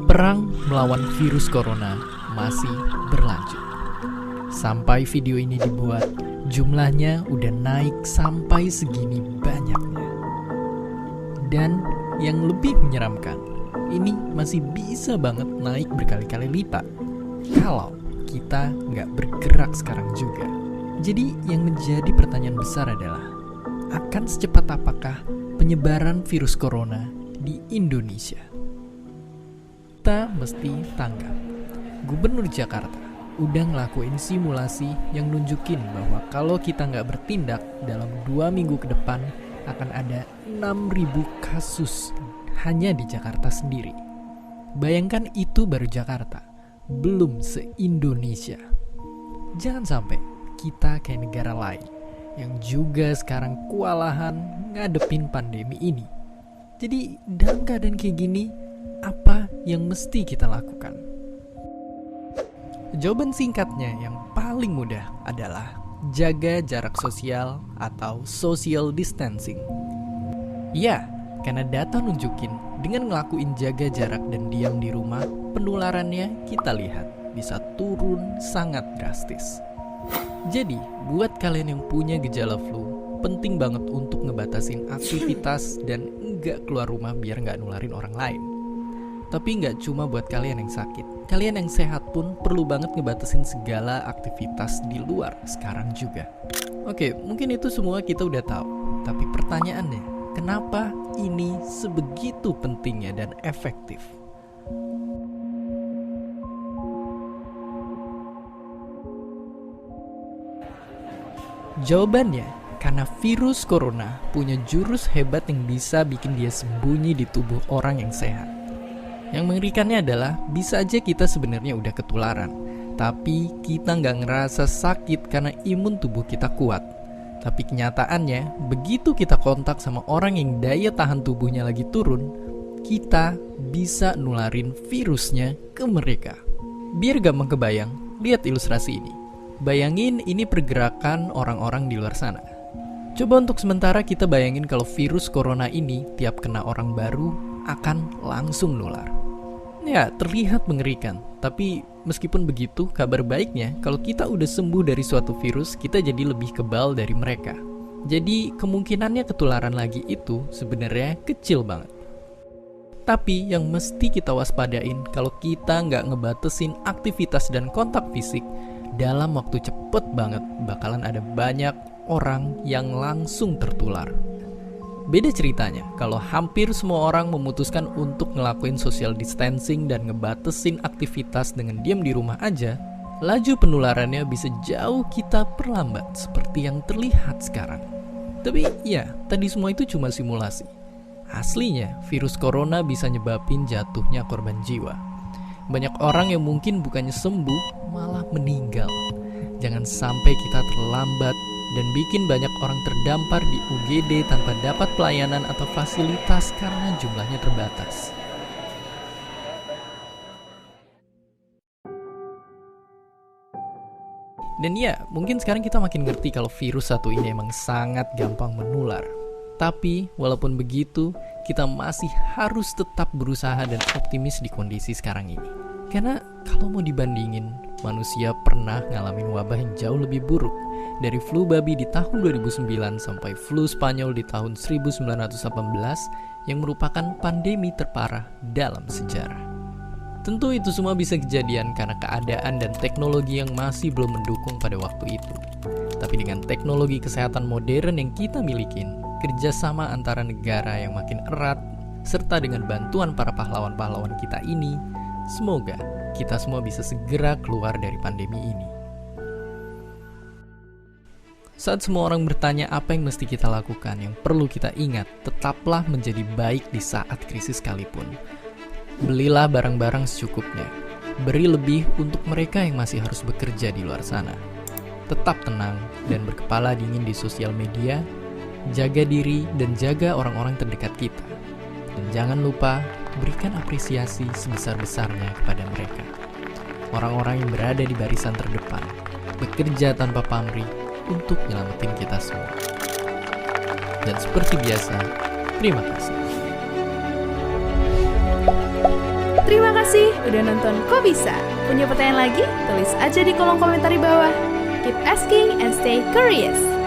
Perang melawan virus corona masih berlanjut. Sampai video ini dibuat, jumlahnya udah naik sampai segini banyaknya. Dan yang lebih menyeramkan, ini masih bisa banget naik berkali-kali lipat kalau kita nggak bergerak sekarang juga. Jadi yang menjadi pertanyaan besar adalah, akan secepat apakah penyebaran virus corona di Indonesia? Kita mesti tanggap, Gubernur Jakarta udah ngelakuin simulasi yang nunjukin bahwa kalau kita nggak bertindak dalam 2 minggu ke depan akan ada 6.000 kasus hanya di Jakarta sendiri. Bayangkan itu baru Jakarta, belum se-Indonesia. Jangan sampai kita kayak negara lain yang juga sekarang kewalahan ngadepin pandemi ini. Jadi dalam keadaan kayak gini, apa yang mesti kita lakukan? Jawaban singkatnya yang paling mudah adalah jaga jarak sosial atau social distancing. Ya, karena data nunjukin dengan ngelakuin jaga jarak dan diam di rumah, penularannya kita lihat bisa turun sangat drastis. Jadi, buat kalian yang punya gejala flu, penting banget untuk ngebatasin aktivitas dan nggak keluar rumah biar nggak nularin orang lain. Tapi nggak cuma buat kalian yang sakit, kalian yang sehat pun perlu banget ngebatasin segala aktivitas di luar sekarang juga. Oke, mungkin itu semua kita udah tahu. Tapi pertanyaannya, kenapa ini sebegitu pentingnya dan efektif? Jawabannya, karena virus corona punya jurus hebat yang bisa bikin dia sembunyi di tubuh orang yang sehat. Yang mengerikannya adalah bisa aja kita sebenarnya udah ketularan, tapi kita nggak ngerasa sakit karena imun tubuh kita kuat. Tapi kenyataannya, begitu kita kontak sama orang yang daya tahan tubuhnya lagi turun, kita bisa nularin virusnya ke mereka. Biar gampang kebayang, lihat ilustrasi ini. Bayangin ini pergerakan orang-orang di luar sana. Coba untuk sementara kita bayangin kalau virus corona ini tiap kena orang baru akan langsung nular. Ya, terlihat mengerikan. Tapi meskipun begitu, kabar baiknya kalau kita udah sembuh dari suatu virus, kita jadi lebih kebal dari mereka. Jadi kemungkinannya ketularan lagi itu sebenarnya kecil banget. Tapi yang mesti kita waspadain kalau kita nggak ngebatasin aktivitas dan kontak fisik, dalam waktu cepet banget bakalan ada banyak orang yang langsung tertular. Beda ceritanya kalau hampir semua orang memutuskan untuk ngelakuin social distancing dan ngebatasin aktivitas dengan diam di rumah aja, laju penularannya bisa jauh kita perlambat seperti yang terlihat sekarang. Tapi ya, tadi semua itu cuma simulasi. Aslinya, virus corona bisa nyebabin jatuhnya korban jiwa. Banyak orang yang mungkin bukannya sembuh, malah meninggal. Jangan sampai kita terlambat dan bikin banyak orang terdampar di UGD tanpa dapat pelayanan atau fasilitas karena jumlahnya terbatas. Dan ya, mungkin sekarang kita makin ngerti kalau virus satu ini emang sangat gampang menular. Tapi, walaupun begitu, kita masih harus tetap berusaha dan optimis di kondisi sekarang ini. Karena kalau mau dibandingin, manusia pernah ngalamin wabah yang jauh lebih buruk. Dari flu babi di tahun 2009 sampai flu Spanyol di tahun 1918 yang merupakan pandemi terparah dalam sejarah. Tentu itu semua bisa kejadian karena keadaan dan teknologi yang masih belum mendukung pada waktu itu. Tapi dengan teknologi kesehatan modern yang kita milikin, kerjasama antara negara yang makin erat, serta dengan bantuan para pahlawan-pahlawan kita ini, semoga kita semua bisa segera keluar dari pandemi ini. Saat semua orang bertanya apa yang mesti kita lakukan, yang perlu kita ingat, tetaplah menjadi baik di saat krisis sekalipun. Belilah barang-barang secukupnya. Beri lebih untuk mereka yang masih harus bekerja di luar sana. Tetap tenang dan berkepala dingin di sosial media. Jaga diri dan jaga orang-orang terdekat kita. Dan jangan lupa berikan apresiasi sebesar-besarnya kepada mereka. Orang-orang yang berada di barisan terdepan, bekerja tanpa pamrih untuk nyelamatin kita semua. Dan seperti biasa, Terima kasih. Terima kasih udah nonton Kok Bisa. Punya pertanyaan lagi? Tulis aja di kolom komentar di bawah. Keep asking and stay curious.